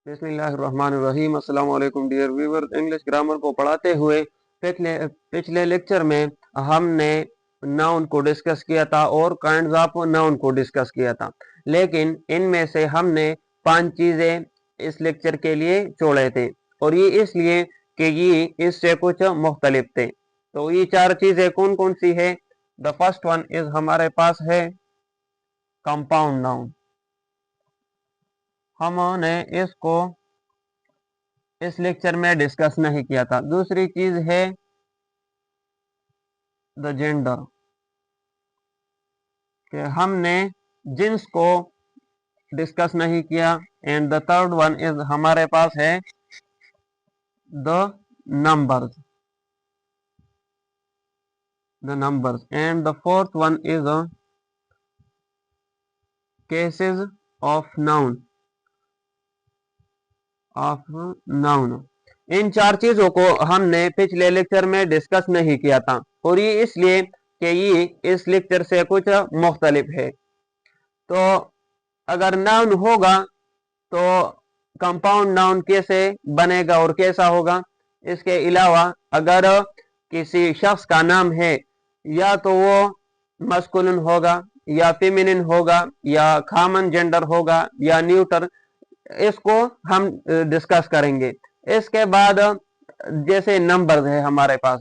बिस्मिल्लाहिर्रहमानिर्रहीम। अस्सलाम वालेकुम डियर व्यूअर्स। इंग्लिश ग्रामर को पढ़ाते हुए पिछले पिछले लेक्चर में हमने नाउन को डिस्कस किया था और काइंड्स ऑफ नाउन को डिस्कस किया था, लेकिन इनमें से हमने 5 चीजें इस लेक्चर के लिए छोड़े थे और ये इसलिए कि ये इससे कुछ मुख्तलिफ थे। तो ये 4 चीजें कौन कौन सी है? द फर्स्ट वन इज हमारे पास है कंपाउंड नाउन। हमने इसको इस लेक्चर में डिस्कस नहीं किया था। दूसरी चीज है द जेंडर, कि हमने जिन्स को डिस्कस नहीं किया। And the third one is हमारे पास है the numbers and the fourth one is cases of noun. इन 4 चीजों को हमने पिछले लेक्चर में डिस्कस नहीं किया था और ये इसलिए कि ये इस लेक्चर से कुछ मुख्तलिफ है। तो अगर नाउन होगा तो कंपाउंड नाउन कैसे बनेगा और कैसा होगा? इसके अलावा अगर किसी शख्स का नाम है, या तो वो मस्कुलिन होगा या फेमिनिन होगा या कॉमन जेंडर होगा या न्यूटर, इसको हम डिस्कस करेंगे। इसके बाद जैसे नंबर्स है हमारे पास,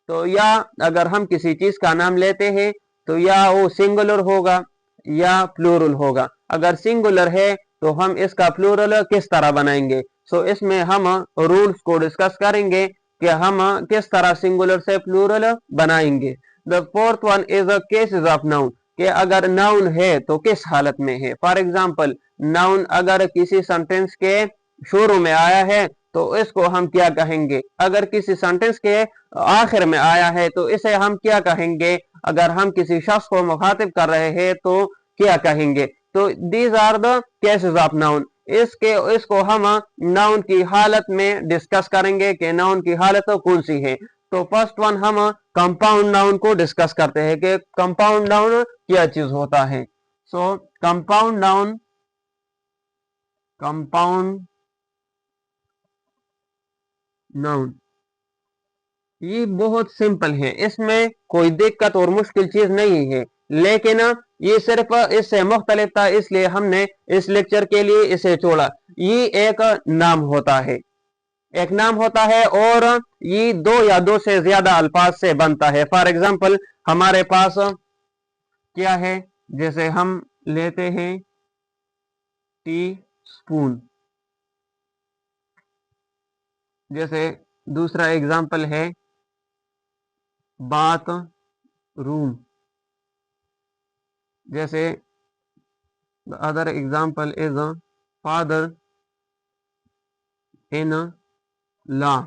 तो या अगर हम किसी चीज का नाम लेते हैं तो या वो सिंगुलर होगा या प्लूरल होगा। अगर सिंगुलर है तो हम इसका प्लूरल किस तरह बनाएंगे? सो इसमें हम रूल्स को डिस्कस करेंगे कि हम किस तरह सिंगुलर से प्लूरल बनाएंगे। The fourth one is cases of noun, कि अगर नाउन है तो किस हालत में है। फॉर एग्जाम्पल, नाउन अगर किसी सेंटेंस के शुरू में आया है तो इसको हम क्या कहेंगे? अगर किसी सेंटेंस के आखिर में आया है तो इसे हम क्या कहेंगे? अगर हम किसी शख्स को मुखातिब कर रहे हैं तो क्या कहेंगे? तो these are the cases of noun. इसको हम नाउन की हालत में डिस्कस करेंगे कि नाउन की हालत कौन सी है। तो फर्स्ट वन हम कंपाउंड नाउन को डिस्कस करते हैं कि कंपाउंड नाउन क्या चीज होता है। सो कंपाउंड नाउन ये बहुत सिंपल है, इसमें कोई दिक्कत और मुश्किल चीज नहीं है, लेकिन ये सिर्फ इससे मुख्तलिफ था इसलिए हमने इस लेक्चर के लिए इसे छोड़ा। ये एक नाम होता है, एक नाम होता है और ये 2 या 2 से ज्यादा अल्फाज से बनता है। फॉर एग्जाम्पल, हमारे पास क्या है? जैसे हम लेते हैं टी स्पून, जैसे दूसरा एग्जाम्पल है बाथ रूम, जैसे the other example is father in law,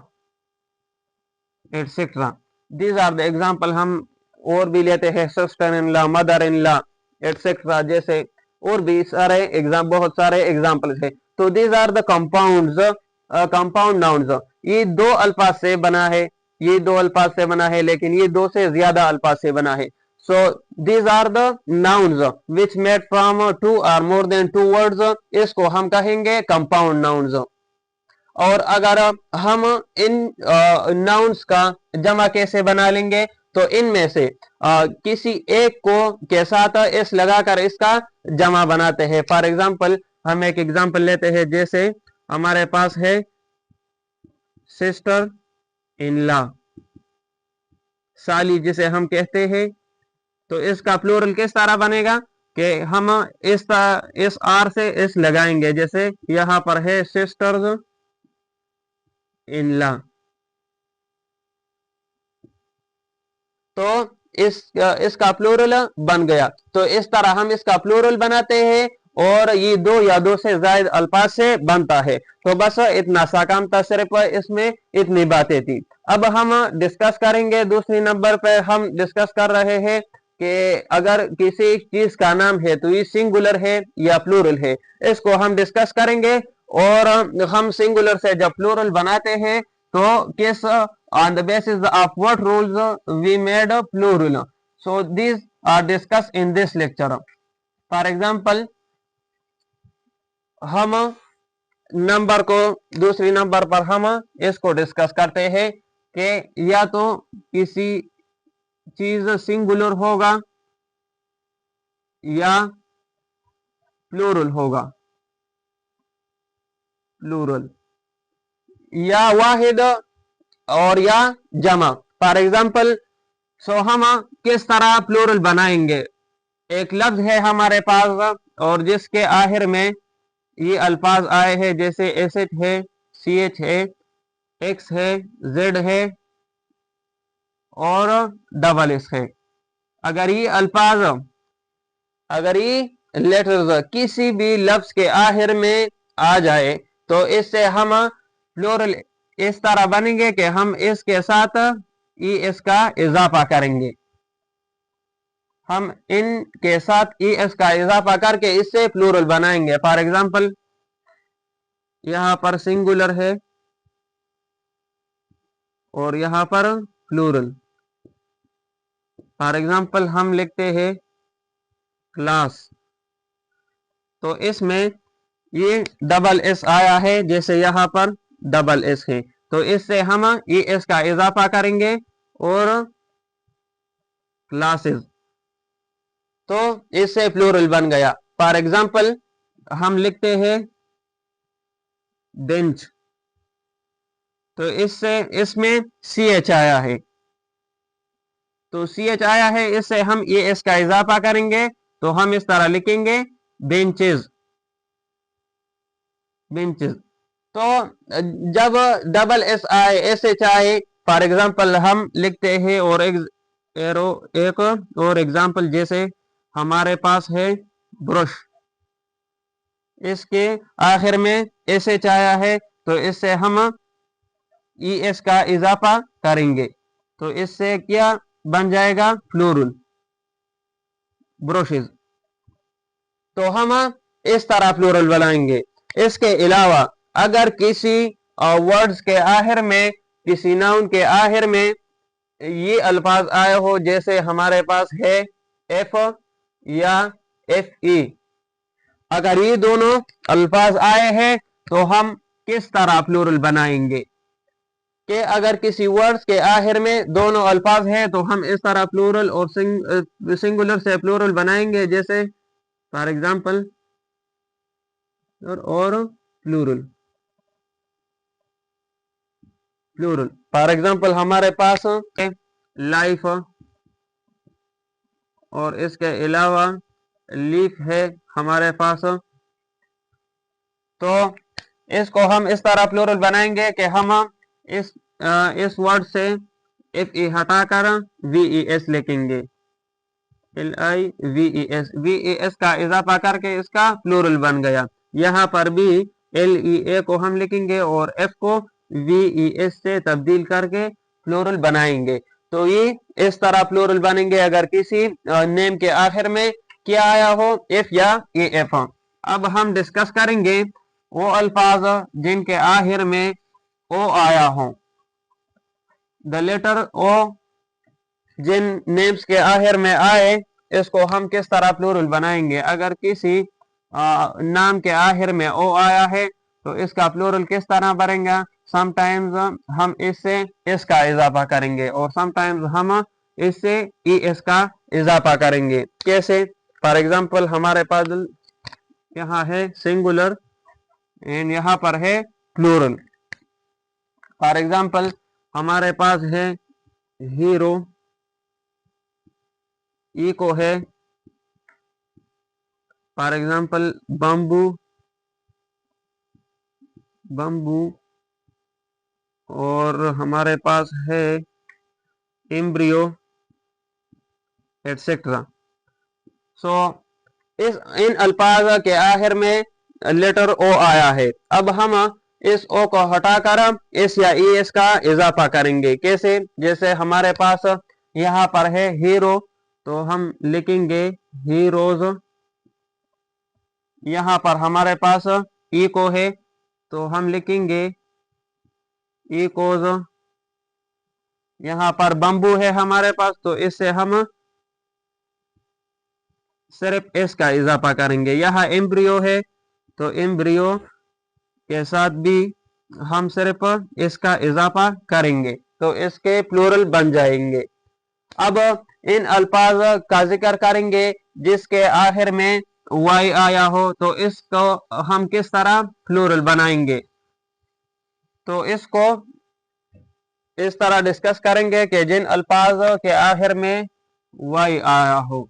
etc. These are the example। हम और भी लेते हैं sister in law, mother in law, etc. जैसे और भी सारे बहुत सारे एग्जाम्पल्स है। तो these are the compound nouns. ये 2 अल्फाज से बना है, ये 2 अल्फाज से बना है, लेकिन ये 2 से ज्यादा अल्फाज से बना है। So these are the nouns which made from 2 or more than 2 words। इसको हम कहेंगे कंपाउंड नाउन्स। और अगर हम इन नाउन्स का जमा कैसे बना लेंगे? तो इनमें से किसी एक को के साथ एस लगाकर इसका जमा बनाते हैं। फॉर एग्जाम्पल, हम एक एग्जाम्पल लेते हैं, जैसे हमारे पास है सिस्टर इन लॉ, साली जिसे हम कहते हैं। तो इसका प्लूरल किस तरह बनेगा कि हम इस आर से इस लगाएंगे, जैसे यहां पर है सिस्टर्स इन लॉ। तो इसका प्लूरल बन गया। तो इस तरह हम इसका प्लूरल बनाते हैं और ये 2 या 2 से ज्यादा अल्फाज से बनता है। तो बस इतना सा काम था, सिर्फ इसमें इतनी बातें थी। अब हम डिस्कस करेंगे दूसरी नंबर पे। हम डिस्कस कर रहे हैं कि अगर किसी चीज का नाम है तो ये सिंगुलर है या प्लूरल है, इसको हम डिस्कस करेंगे। और हम सिंगुलर से जब प्लूरल बनाते हैं तो किस on the basis of what rules we made a plural। So these are discussed in this lecture। For example, हम नंबर को दूसरी नंबर पर हम इसको डिस्कस करते हैं कि या तो किसी चीज सिंगुलर होगा या प्लूरल होगा, प्लूरल या वाहिद और या जमा। फॉर एग्जाम्पल हम किस तरह प्लूरल बनाएंगे? एक लफ्ज है हमारे पास और जिसके आखिर में ये अल्फाज आए हैं, जैसे एसेट है, सी एच है, एक्स है, जेड है और डबल एस है। अगर ये अल्फाज, अगर ये लेटर्स किसी भी लफ्ज के आखिर में आ जाए तो इससे हम प्लूरल इस तरह बनेंगे कि हम इसके साथ ई एस का इजाफा करेंगे। हम इनके साथ ई एस का इजाफा करके इससे प्लूरल बनाएंगे। फॉर एग्जाम्पल यहां पर सिंगुलर है और यहां पर प्लूरल। फॉर एग्जाम्पल हम लिखते हैं क्लास, तो इसमें ये डबल एस आया है, जैसे यहां पर डबल एस है, तो इससे हम ई एस का इजाफा करेंगे और क्लासेस, तो इससे प्लूरल बन गया। फॉर एग्जाम्पल हम लिखते हैं बेंच, तो इससे इसमें सी एच आया है, तो सी एच आया है, इससे हम ए एस का इजाफा करेंगे, तो हम इस तरह लिखेंगे बेंचेस, बेंचेस। तो जब डबल एस आए, एस एच आए, फॉर एग्जाम्पल हम लिखते हैं और एक और एग्जाम्पल, जैसे हमारे पास है ब्रश, इसके आखिर में एस एच आया है, तो इससे हम ई एस का इजाफा करेंगे, तो इससे क्या बन जाएगा? Plural, brushes. तो हम इस तरह प्लूरल बनाएंगे। इसके अलावा अगर किसी वर्ड्स के आखिर में, किसी नाउन के आखिर में ये अल्फाज आए हो, जैसे हमारे पास है एफ या एफ ई, अगर ये दोनों अल्फाज आए हैं तो हम किस तरह प्लूरल बनाएंगे? कि अगर किसी वर्ड्स के आखिर में दोनों अल्फाज हैं तो हम इस तरह प्लूरल और सिंगुलर से प्लूरल बनाएंगे, जैसे फॉर एग्जाम्पल और प्लूरल, प्लूरल। फॉर एग्जाम्पल हमारे पास लाइफ और इसके अलावा लीफ है हमारे पास, तो इसको हम इस तरह प्लूरल बनाएंगे कि हम इस वर्ड से एफ ई हटाकर वी ई एस लिखेंगे, L I V E S का इजाफा करके इसका प्लूरल बन गया। यहाँ पर भी एल ई ए को हम लिखेंगे और एफ को वी ई एस से तब्दील करके प्लूरल बनाएंगे, तो ये इस तरह प्लूरल बनेंगे अगर किसी नेम के आखिर में क्या आया हो, एफ या ए एफ। अब हम डिस्कस करेंगे वो अल्फाज जिनके आखिर में ओ आया हो, द लेटर ओ जिन नेम्स के आखिर में आए, इसको हम किस तरह प्लूरल बनाएंगे। अगर किसी नाम के आखिर में ओ आया है तो इसका प्लूरल किस तरह बनेगा? समटाइम्स हम इससे एस का इजाफा करेंगे और समटाइम्स हम इससे ई एस का इजाफा करेंगे। कैसे? फॉर एग्जाम्पल हमारे पास यहाँ है सिंगुलर एंड यहाँ पर है प्लूरल। फॉर एग्जाम्पल हमारे पास है हीरो, ई को है फॉर एग्जाम्पल बम्बू, बम्बू, और हमारे पास है एम्ब्रियो एटसेट्रा। सो इन अल्फाज के आखिर में लेटर ओ आया है, अब हम इस ओ को हटाकर एस या ई एस का इजाफा करेंगे। कैसे? जैसे हमारे पास यहाँ पर है हीरो, तो हम लिखेंगे हीरोज। यहाँ पर हमारे पास ई को है तो हम लिखेंगे इकोज। यहाँ पर बम्बू है हमारे पास, तो इससे हम सिर्फ एस का इजाफा करेंगे। यहाँ एम्ब्रियो है तो एम्ब्रियो के साथ भी हम सिर्फ इसका इजाफा करेंगे तो इसके प्लूरल बन जाएंगे। अब इन अल्फाज का जिक्र करेंगे जिसके आखिर में वाई आया हो, तो इसको हम किस तरह प्लूरल बनाएंगे, तो इसको इस तरह डिस्कस करेंगे कि जिन अल्फाज के आखिर में वाई आया हो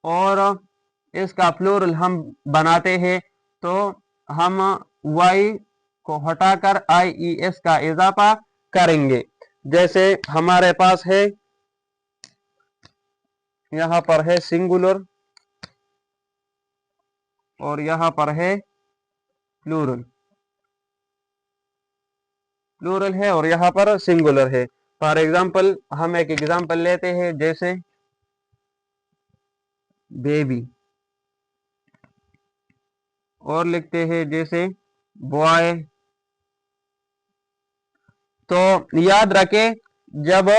और इसका प्लूरल हम बनाते हैं, तो हम वाई को हटाकर आई ई एस का इजाफा करेंगे। जैसे हमारे पास है, यहां पर है सिंगुलर और यहां पर है प्लूरल, प्लूरल है और यहां पर सिंगुलर है। फॉर एग्जांपल हम एक एग्जांपल लेते हैं, जैसे बेबी, और लिखते हैं जैसे बॉय। तो याद रखें, जब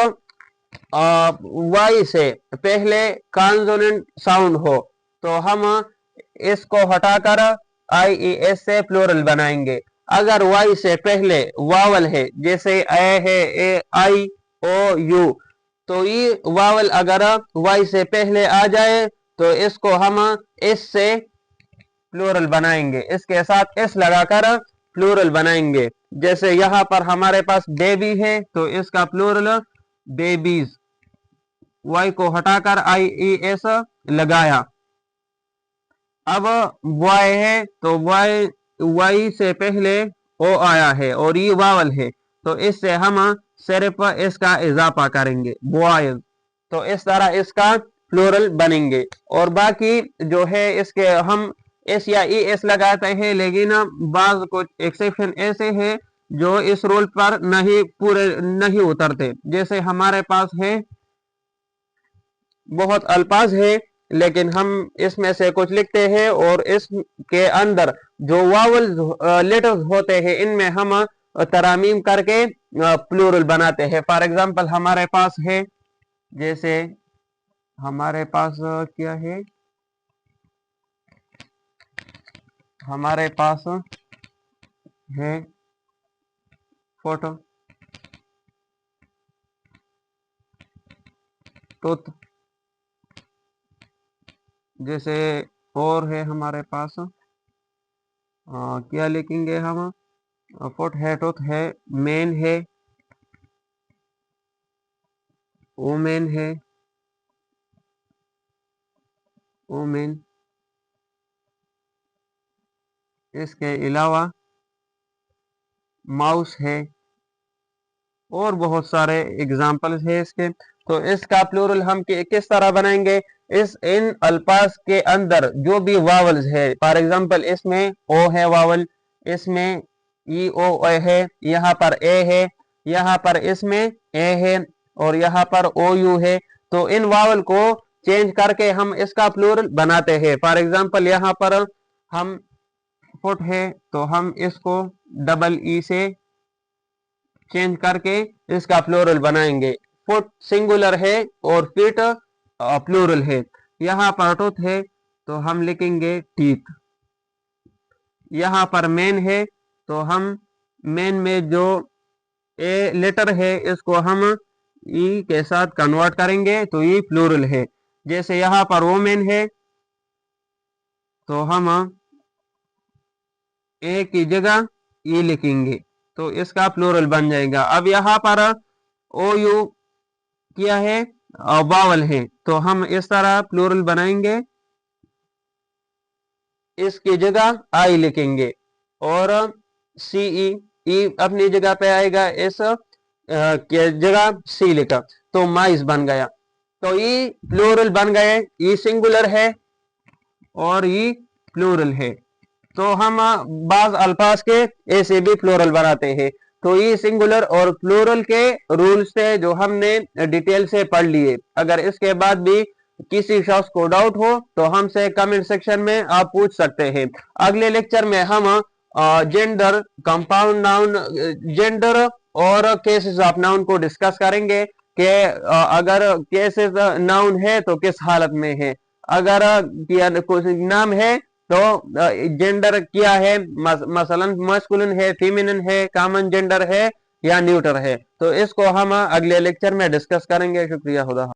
वाई से पहले कॉन्सोनेंट साउंड हो तो हम इसको हटाकर आई ई एस से प्लूरल बनाएंगे। अगर वाई से पहले वावल है, जैसे ए है, ए आई ओ यू, तो ये वावल अगर वाई से पहले आ जाए तो इसको हम इस से प्लूरल बनाएंगे, इसके साथ एस लगाकर प्लूरल बनाएंगे। जैसे यहां पर हमारे पास बेबी है तो इसका प्लूरल बेबीज, वाई को हटाकर आई ई एस लगाया। अब बॉय है तो बॉय, वाई से पहले ओ आया है और ये वावल है, तो इससे हम सिर्फ इसका इजाफा करेंगे बॉयज, तो इस तरह इसका प्लूरल बनेंगे। और बाकी जो है इसके हम एस या ई एस लगाते हैं, लेकिन बाज कुछ एक्सेप्शन ऐसे हैं जो इस रूल पर पूरे नहीं उतरते। जैसे हमारे पास है बहुत अल्फाज है, लेकिन हम इसमें से कुछ लिखते हैं और इसके अंदर जो वावल लेटर्स होते हैं इनमें हम तरामीम करके प्लूरल बनाते हैं। फॉर एग्जांपल हमारे पास है, जैसे हमारे पास क्या है, हमारे पास है फोटो, टूथ, जैसे और है हमारे पास क्या लिखेंगे हम, फुट है, टूथ है, मैन है, वुमेन है, वुमेन। इसके अलावा माउस है और बहुत सारे एग्जाम्पल्स है इसके। तो इसका प्लूरल हम किस तरह बनाएंगे, इन अल्फाज के अंदर जो भी वावल्स है, फॉर एग्जांपल इसमें ओ है वावल, इसमें ई ओ है, यहाँ पर ए है, यहाँ पर इसमें ए है और यहाँ पर ओ यू है, तो इन वावल को चेंज करके हम इसका प्लूरल बनाते हैं। फॉर एग्जांपल यहाँ पर हम फुट है तो हम इसको डबल ई से चेंज करके इसका प्लूरल बनाएंगे। फुट सिंगुलर है और फीट प्लूरल है। यहाँ पर टूथ है तो हम लिखेंगे टीथ। यहाँ पर मैन है तो हम मैन में जो ए लेटर है इसको हम ई के साथ कन्वर्ट करेंगे तो ये प्लूरल है। जैसे यहाँ पर वोमेन है तो हम ए की जगह ई लिखेंगे तो इसका प्लूरल बन जाएगा। अब यहाँ पर ओ यू क्या है, वावल है, तो हम इस तरह प्लूरल बनाएंगे, इसकी जगह आई लिखेंगे और सी ई अपनी जगह पे आएगा, इस के जगह सी लिखा तो माइस बन गया। तो ये प्लूरल बन गए, ये सिंगुलर है और ये प्लूरल है। तो हम बाज अल्फाज के ऐसे भी प्लूरल बनाते हैं। तो ये सिंगुलर और प्लूरल के रूल्स थे जो हमने डिटेल से पढ़ लिए। अगर इसके बाद भी किसी शख्स को डाउट हो तो हमसे कमेंट सेक्शन में आप पूछ सकते हैं। अगले लेक्चर में हम जेंडर, कंपाउंड नाउन, जेंडर और केसेस ऑफ नाउन को डिस्कस करेंगे कि अगर केसेस नाउन है तो किस हालत में है, अगर कुछ नाम है तो जेंडर क्या है, मसलन मस्कुलिन है, फीमेनिन है, कॉमन जेंडर है या न्यूटर है, तो इसको हम अगले लेक्चर में डिस्कस करेंगे। शुक्रिया, खुदा।